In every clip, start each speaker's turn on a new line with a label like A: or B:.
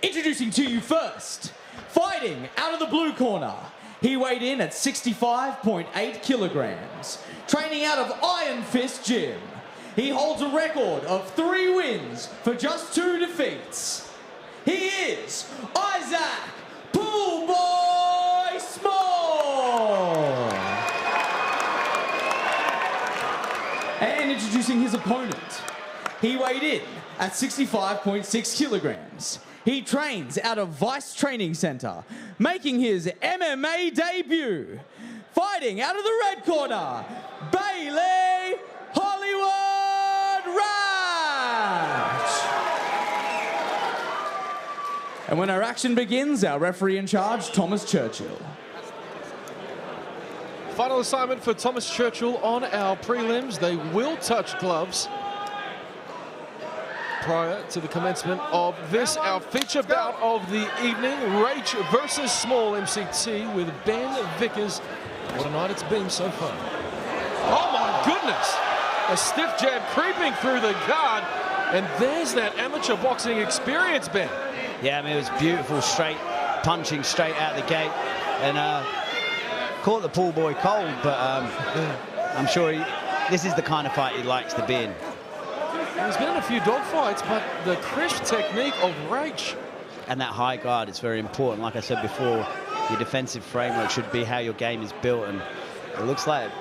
A: Introducing to you first, fighting out of the blue corner. He weighed in at 65.8 kilograms, training out of Iron Fist Gym. He holds a record of 3 wins for just 2 defeats. He is Isaac Pool Boy Small. And introducing his opponent, he weighed in at 65.6 kilograms. He trains out of Vice Training Center, making his MMA debut. Fighting out of the red corner, Bailey Hollywood Rach. And when our action begins, our referee in charge, Thomas Churchill.
B: Final assignment for Thomas Churchill on our prelims. They will touch gloves prior to the commencement of this, our feature bout of the evening. Rach versus Small MCT with Ben Vickers. What a night it's been so far. Oh my goodness! A stiff jab creeping through the guard. And there's that amateur boxing experience, Ben.
C: Yeah, I mean, it was beautiful, straight punching straight out the gate. And caught the pool boy cold, but I'm sure this is the kind of fight he likes to be in.
B: He's been in a few dogfights, but the crisp technique of Rach.
C: And that high guard is very important. Like I said before, your defensive framework should be how your game is built, and it looks like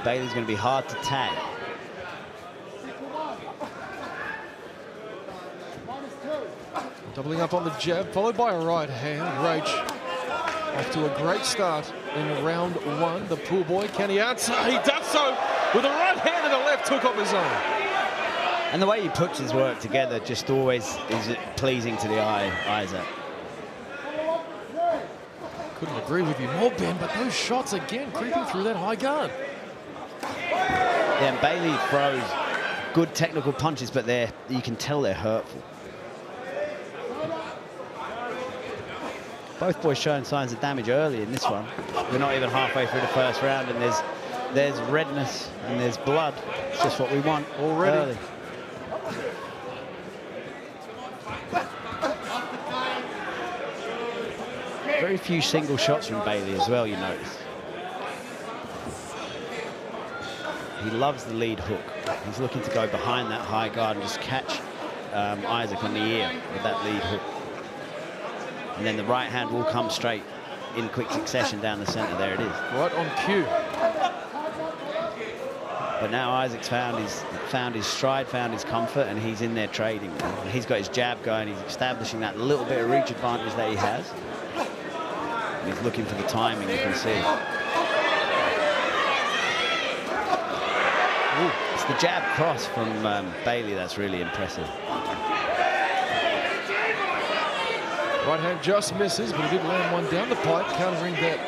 C: Bailey's going to be hard to tag.
B: Doubling up on the jab, followed by a right hand. Rach off to a great start in round 1. The pool boy, can he answer? He does so with a right hand and a left hook of his own.
C: And the way he puts his work together just always is pleasing to the eye, Isaac.
B: Couldn't agree with you more, Ben, but those shots again creeping through that high guard.
C: Yeah, and Bailey throws good technical punches, but you can tell they're hurtful. Both boys showing signs of damage early in this one. We're not even halfway through the first round, and there's redness and there's blood. It's just what we want already. Early. Very few single shots from Bailey as well, you notice. He loves the lead hook. He's looking to go behind that high guard and just catch Isaac on the ear with that lead hook. And then the right hand will come straight in quick succession down the center. There it is.
B: Right on cue.
C: But now Isaac's found his stride, found his comfort, and he's in there trading. And he's got his jab going. He's establishing that little bit of reach advantage that he has. And he's looking for the timing, you can see. Ooh, it's the jab cross from Bailey that's really impressive.
B: Right hand just misses, but he did land one down the pipe, countering that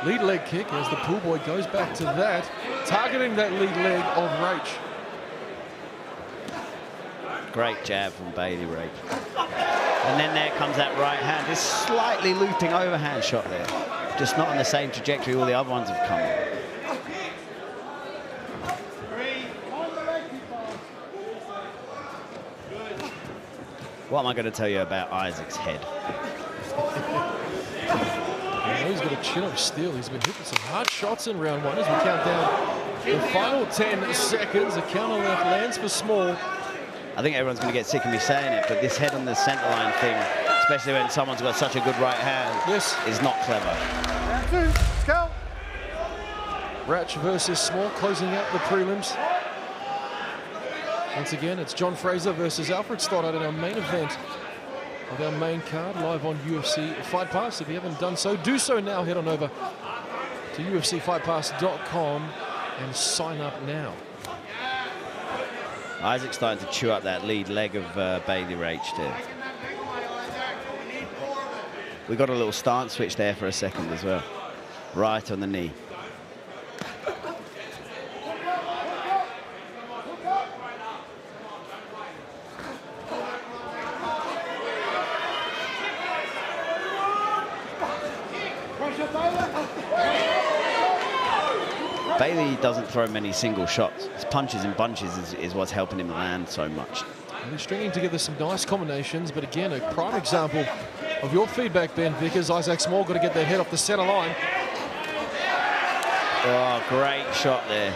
B: lead leg kick as the pool boy goes back to that, targeting that lead leg of Rach.
C: Great jab from Bailey Rach. And then there comes that right hand. This slightly looping overhand shot there. Just not on the same trajectory all the other ones have come. What am I going to tell you about Isaac's head?
B: He's got a chin of steel. He's been hitting some hard shots in round 1 as we count down the final 10 seconds. A counter left lands for Small.
C: I think everyone's going to get sick of me saying it, but this head on the center line thing, especially when someone's got such a good right hand, is not clever.
B: Rach versus Small, closing out the prelims. Once again, it's John Fraser versus Alfred Stoddard in our main event of our main card, live on UFC Fight Pass. If you haven't done so, do so now. Head on over to UFCFightPass.com and sign up now.
C: Isaac's starting to chew up that lead leg of Bailey Rach there. We got a little stance switch there for a second as well. Right on the knee. Bailey doesn't throw many single shots. His punches and bunches is what's helping him land so much.
B: And he's stringing together some nice combinations, but again, a prime example of your feedback, Ben Vickers. Isaac Small got to get that head off the center line.
C: Oh, great shot there.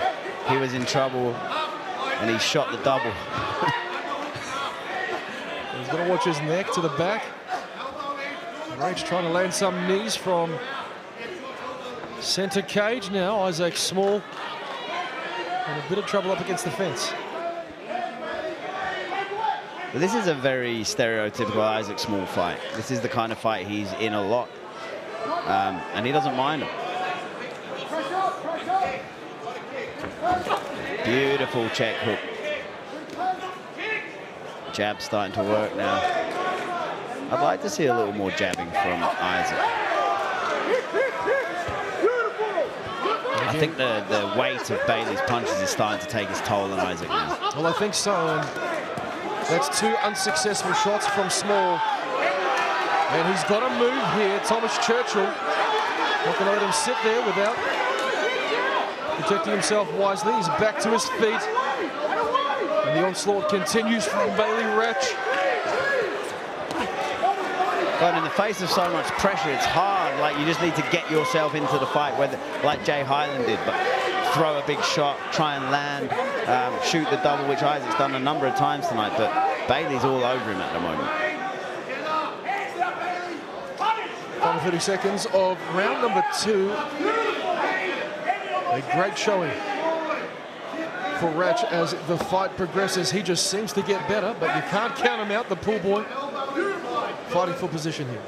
C: He was in trouble, and he shot the double.
B: He's going to watch his neck to the back. Rach trying to land some knees from center cage now. Isaac Small in a bit of trouble up against the fence.
C: But this is a very stereotypical Isaac Small fight. This is the kind of fight he's in a lot, and he doesn't mind them. Beautiful check hook. Jab starting to work now. I'd like to see a little more jabbing from Isaac. I think the weight of Bailey's punches is starting to take its toll on Isaac now.
B: Well, I think so. And that's 2 unsuccessful shots from Small. And he's got to move here. Thomas Churchill not going to let him sit there without protecting himself wisely. He's back to his feet. And the onslaught continues from Bailey Rach.
C: But in the face of so much pressure, it's hard. Like, you just need to get yourself into the fight, whether like Jay Highland did, but throw a big shot, try and land, shoot the double, which Isaac's done a number of times tonight, but Bailey's all over him at the moment.
B: Final 30 seconds of round number 2. A great showing for Rach as the fight progresses. He just seems to get better, but you can't count him out, the pool boy. Fighting for position here.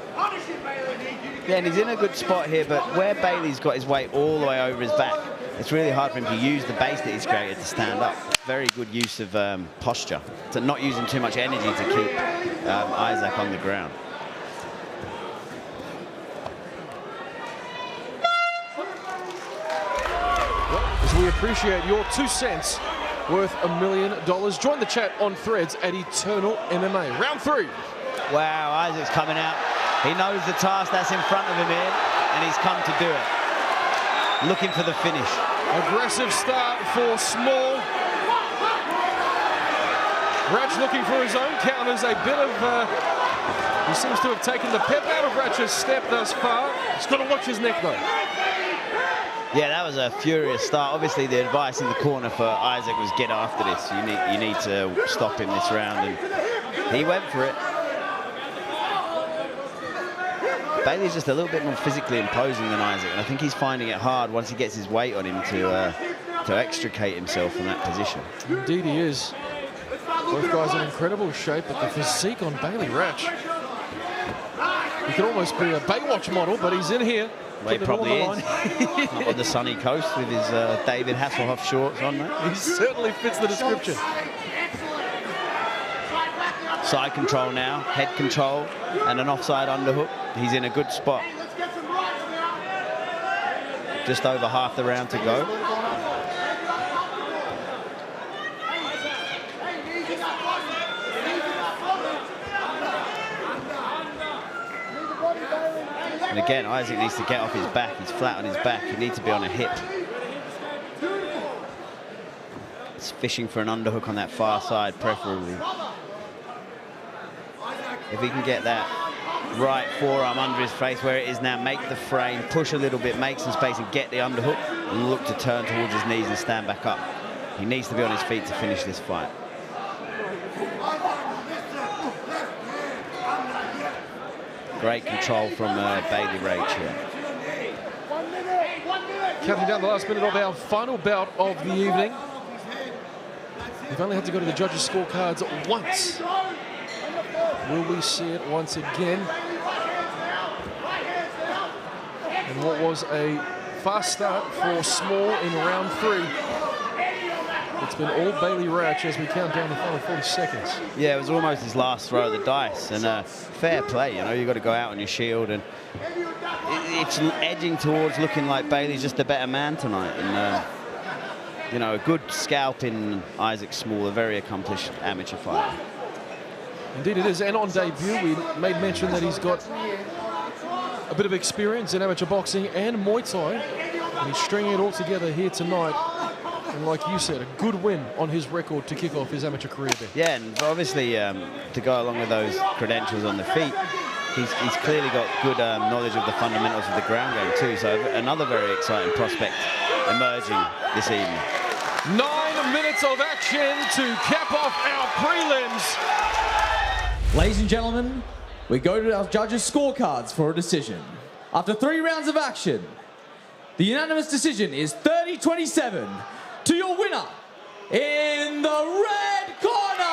C: Yeah, and he's in a good spot here, but where Bailey's got his weight all the way over his back, it's really hard for him to use the base that he's created to stand up. Very good use of posture, to not using too much energy to keep Isaac on the ground.
B: As we appreciate your 2 cents worth $1 million. Join the chat on Threads at Eternal MMA. Round 3.
C: Wow, Isaac's coming out. He knows the task that's in front of him here, and he's come to do it. Looking for the finish.
B: Aggressive start for Small. Rach looking for his own counters. A bit of... he seems to have taken the pep out of Rach's step thus far. He's got to watch his neck, though.
C: Yeah, that was a furious start. Obviously, the advice in the corner for Isaac was get after this. You need to stop him this round, and he went for it. Bailey's just a little bit more physically imposing than Isaac, and I think he's finding it hard once he gets his weight on him to extricate himself from that position.
B: Indeed he is. Both guys in incredible shape, but the physique on Bailey Rach. He could almost be a Baywatch model, but he's in here.
C: Well, he probably is. On the sunny coast with his David Hasselhoff shorts on, mate.
B: He certainly fits the description.
C: Side control now, head control, and an offside underhook. He's in a good spot. Just over half the round to go. And again, Isaac needs to get off his back. He's flat on his back. He needs to be on a hip. He's fishing for an underhook on that far side, preferably. If he can get that right forearm under his face where it is now, make the frame, push a little bit, make some space and get the underhook, and look to turn towards his knees and stand back up. He needs to be on his feet to finish this fight. Great control from Bailey Rach here.
B: Counting down the last minute of our final bout of the evening. We've only had to go to the judges' scorecards once. Will we see it once again? And what was a fast start for Small in round 3. It's been all Bailey Rach as we count down the final 40 seconds.
C: Yeah, it was almost his last throw of the dice, and fair play, you know, you've got to go out on your shield, and it's edging towards looking like Bailey's just a better man tonight, and you know, a good scalp in Isaac Small, a very accomplished amateur fighter.
B: Indeed it is, and on debut we made mention that he's got a bit of experience in amateur boxing and Muay Thai, and he's stringing it all together here tonight And like you said, a good win on his record to kick off his amateur career there.
C: Yeah, and obviously to go along with those credentials on the feet, he's clearly got good knowledge of the fundamentals of the ground game too. So another very exciting prospect emerging this evening.
B: 9 minutes of action to cap off our prelims.
A: Ladies and gentlemen, we go to our judges' scorecards for a decision. After 3 rounds of action, the unanimous decision is 30-27 to your winner in the red corner.